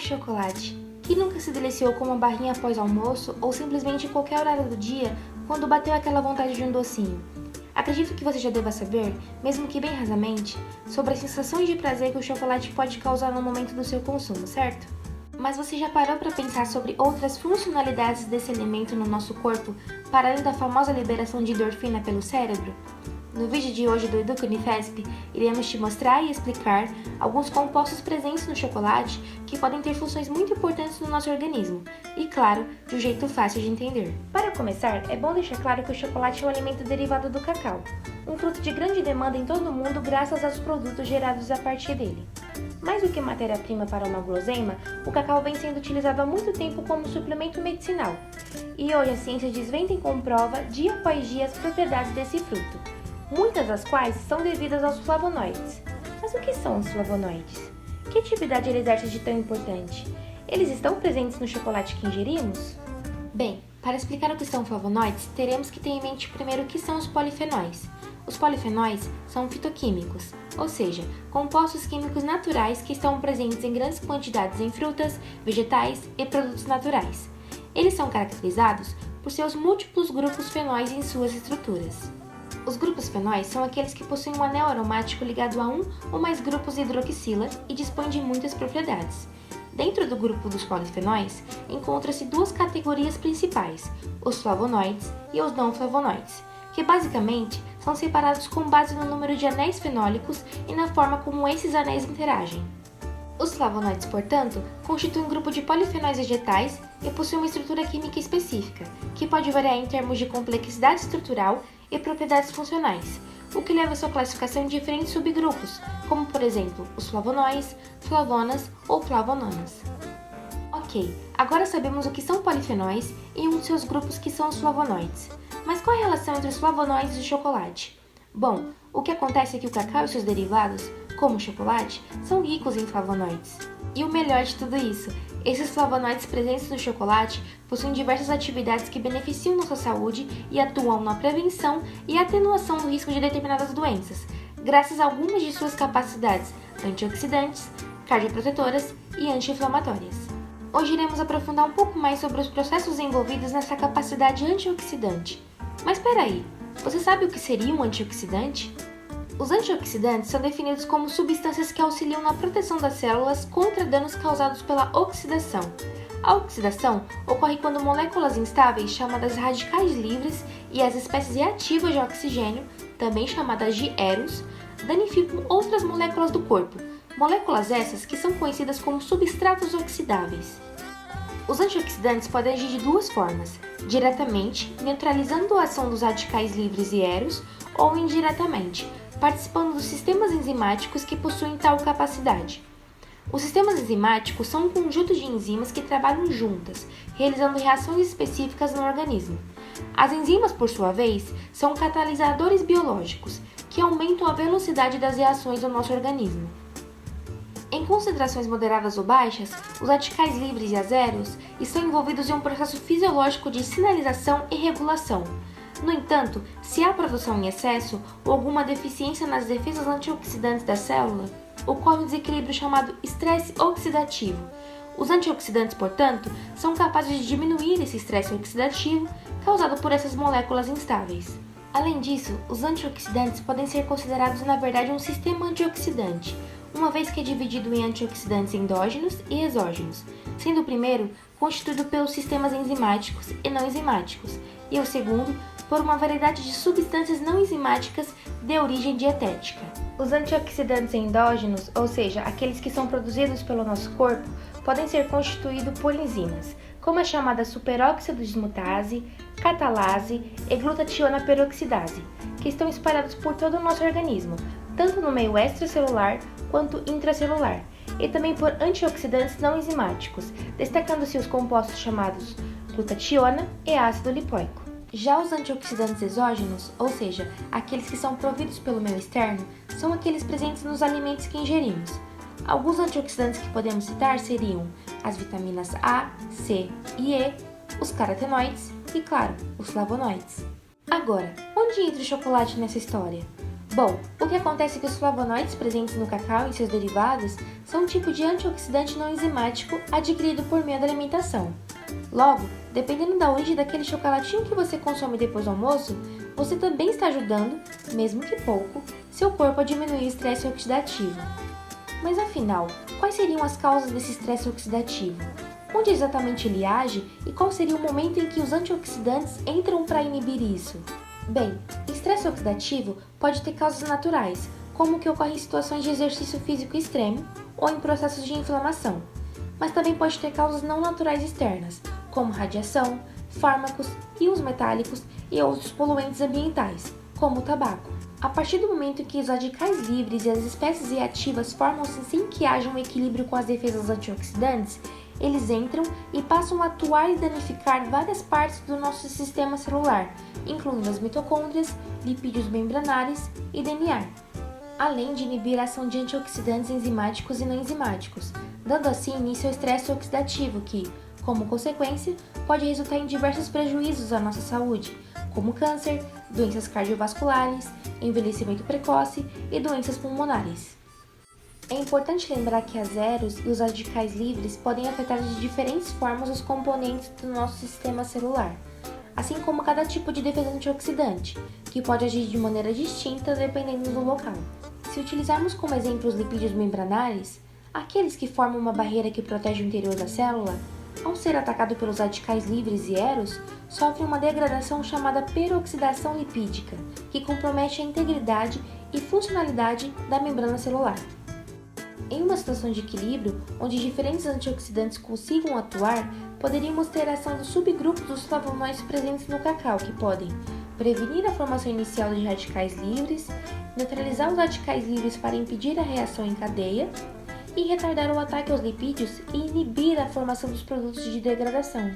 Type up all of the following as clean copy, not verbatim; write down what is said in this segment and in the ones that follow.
chocolate. Quem nunca se deliciou com uma barrinha após o almoço ou simplesmente em qualquer horário do dia quando bateu aquela vontade de um docinho? Acredito que você já deva saber, mesmo que bem rasamente, sobre as sensações de prazer que o chocolate pode causar no momento do seu consumo, certo? Mas você já parou para pensar sobre outras funcionalidades desse alimento no nosso corpo, para além da famosa liberação de endorfina pelo cérebro? No vídeo de hoje do Educa Unifesp, iremos te mostrar e explicar alguns compostos presentes no chocolate que podem ter funções muito importantes no nosso organismo e, claro, de um jeito fácil de entender. Para começar, é bom deixar claro que o chocolate é um alimento derivado do cacau, um fruto de grande demanda em todo o mundo graças aos produtos gerados a partir dele. Mais do que matéria-prima para uma guloseima, o cacau vem sendo utilizado há muito tempo como suplemento medicinal, e hoje a ciência desvenda e comprova dia após dia as propriedades desse fruto, muitas das quais são devidas aos flavonoides. Mas o que são os flavonoides? Que atividade eles exercem de tão importante? Eles estão presentes no chocolate que ingerimos? Bem, para explicar o que são flavonoides, teremos que ter em mente primeiro o que são os polifenóis. Os polifenóis são fitoquímicos, ou seja, compostos químicos naturais que estão presentes em grandes quantidades em frutas, vegetais e produtos naturais. Eles são caracterizados por seus múltiplos grupos fenóis em suas estruturas. Os grupos fenóis são aqueles que possuem um anel aromático ligado a um ou mais grupos de hidroxila e dispõem de muitas propriedades. Dentro do grupo dos polifenóis, encontram-se duas categorias principais, os flavonoides e os não flavonoides, que basicamente são separados com base no número de anéis fenólicos e na forma como esses anéis interagem. Os flavonoides, portanto, constituem um grupo de polifenóis vegetais e possuem uma estrutura química específica, que pode variar em termos de complexidade estrutural e propriedades funcionais, o que leva a sua classificação em diferentes subgrupos, como por exemplo os flavonois, flavonas ou flavononas. Ok, agora sabemos o que são polifenóis e um de seus grupos que são os flavonoides. Mas qual é a relação entre os flavonoides e o chocolate? Bom, o que acontece é que o cacau e seus derivados, como o chocolate, são ricos em flavonoides. E o melhor de tudo isso, esses flavonoides presentes no chocolate possuem diversas atividades que beneficiam nossa saúde e atuam na prevenção e atenuação do risco de determinadas doenças, graças a algumas de suas capacidades antioxidantes, cardioprotetoras e anti-inflamatórias. Hoje iremos aprofundar um pouco mais sobre os processos envolvidos nessa capacidade antioxidante. Mas espera aí, você sabe o que seria um antioxidante? Os antioxidantes são definidos como substâncias que auxiliam na proteção das células contra danos causados pela oxidação. A oxidação ocorre quando moléculas instáveis, chamadas radicais livres, e as espécies reativas de oxigênio, também chamadas de eros, danificam outras moléculas do corpo, moléculas essas que são conhecidas como substratos oxidáveis. Os antioxidantes podem agir de duas formas, diretamente, neutralizando a ação dos radicais livres e eros, ou indiretamente, participando dos sistemas enzimáticos que possuem tal capacidade. Os sistemas enzimáticos são um conjunto de enzimas que trabalham juntas, realizando reações específicas no organismo. As enzimas, por sua vez, são catalisadores biológicos, que aumentam a velocidade das reações do nosso organismo. Em concentrações moderadas ou baixas, os radicais livres e as eros estão envolvidos em um processo fisiológico de sinalização e regulação. No entanto, se há produção em excesso ou alguma deficiência nas defesas antioxidantes da célula, ocorre um desequilíbrio chamado estresse oxidativo. Os antioxidantes, portanto, são capazes de diminuir esse estresse oxidativo causado por essas moléculas instáveis. Além disso, os antioxidantes podem ser considerados na verdade um sistema antioxidante, uma vez que é dividido em antioxidantes endógenos e exógenos, sendo o primeiro constituído pelos sistemas enzimáticos e não enzimáticos, e o segundo por uma variedade de substâncias não enzimáticas de origem dietética. Os antioxidantes endógenos, ou seja, aqueles que são produzidos pelo nosso corpo, podem ser constituídos por enzimas, como a chamada superóxido dismutase, catalase e glutationa peroxidase, que estão espalhados por todo o nosso organismo, tanto no meio extracelular quanto intracelular, e também por antioxidantes não enzimáticos, destacando-se os compostos chamados glutationa e ácido lipoico. Já os antioxidantes exógenos, ou seja, aqueles que são providos pelo meio externo, são aqueles presentes nos alimentos que ingerimos. Alguns antioxidantes que podemos citar seriam as vitaminas A, C e E, os carotenoides e, claro, os flavonoides. Agora, onde entra o chocolate nessa história? Bom, o que acontece é que os flavonoides presentes no cacau e seus derivados são um tipo de antioxidante não enzimático adquirido por meio da alimentação. Logo, dependendo da origem daquele chocolatinho que você consome depois do almoço, você também está ajudando, mesmo que pouco, seu corpo a diminuir o estresse oxidativo. Mas afinal, quais seriam as causas desse estresse oxidativo? Onde exatamente ele age e qual seria o momento em que os antioxidantes entram para inibir isso? Bem, estresse oxidativo pode ter causas naturais, como o que ocorre em situações de exercício físico extremo ou em processos de inflamação, mas também pode ter causas não naturais externas, como radiação, fármacos, íons metálicos e outros poluentes ambientais, como o tabaco. A partir do momento em que os radicais livres e as espécies reativas formam-se sem que haja um equilíbrio com as defesas antioxidantes, eles entram e passam a atuar e danificar várias partes do nosso sistema celular, incluindo as mitocôndrias, lipídios membranares e DNA, além de inibir a ação de antioxidantes enzimáticos e não enzimáticos, dando assim início ao estresse oxidativo que, como consequência, pode resultar em diversos prejuízos à nossa saúde, como câncer, doenças cardiovasculares, envelhecimento precoce e doenças pulmonares. É importante lembrar que as eros e os radicais livres podem afetar de diferentes formas os componentes do nosso sistema celular, assim como cada tipo de defesa antioxidante, que pode agir de maneira distinta dependendo do local. Se utilizarmos como exemplo os lipídios membranares, aqueles que formam uma barreira que protege o interior da célula, ao ser atacado pelos radicais livres e eros, sofrem uma degradação chamada peroxidação lipídica, que compromete a integridade e funcionalidade da membrana celular. Em uma situação de equilíbrio, onde diferentes antioxidantes consigam atuar, poderíamos ter a ação dos subgrupos dos flavonoides presentes no cacau, que podem prevenir a formação inicial de radicais livres, neutralizar os radicais livres para impedir a reação em cadeia e retardar o ataque aos lipídios e inibir a formação dos produtos de degradação.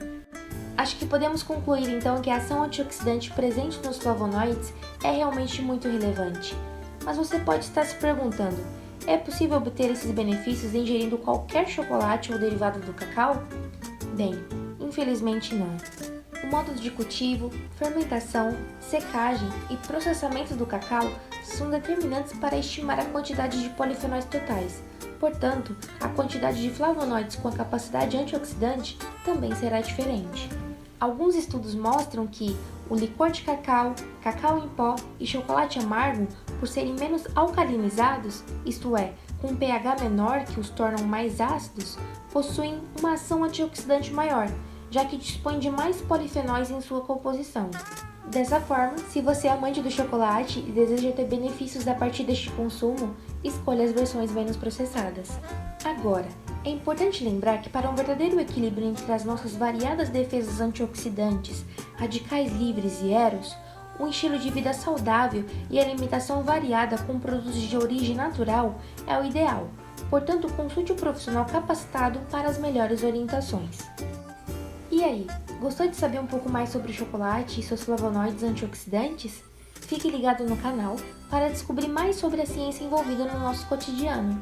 Acho que podemos concluir então que a ação antioxidante presente nos flavonoides é realmente muito relevante. Mas você pode estar se perguntando: é possível obter esses benefícios ingerindo qualquer chocolate ou derivado do cacau? Bem, infelizmente não. O modo de cultivo, fermentação, secagem e processamento do cacau são determinantes para estimar a quantidade de polifenóis totais. Portanto, a quantidade de flavonoides com a capacidade antioxidante também será diferente. Alguns estudos mostram que o licor de cacau, cacau em pó e chocolate amargo, por serem menos alcalinizados, isto é, com um pH menor que os tornam mais ácidos, possuem uma ação antioxidante maior, já que dispõem de mais polifenóis em sua composição. Dessa forma, se você é amante do chocolate e deseja ter benefícios a partir deste consumo, escolha as versões menos processadas. Agora, é importante lembrar que para um verdadeiro equilíbrio entre as nossas variadas defesas antioxidantes, radicais livres e eros, um estilo de vida saudável e alimentação variada com produtos de origem natural é o ideal. Portanto, consulte um profissional capacitado para as melhores orientações. E aí, gostou de saber um pouco mais sobre o chocolate e seus flavonoides antioxidantes? Fique ligado no canal para descobrir mais sobre a ciência envolvida no nosso cotidiano.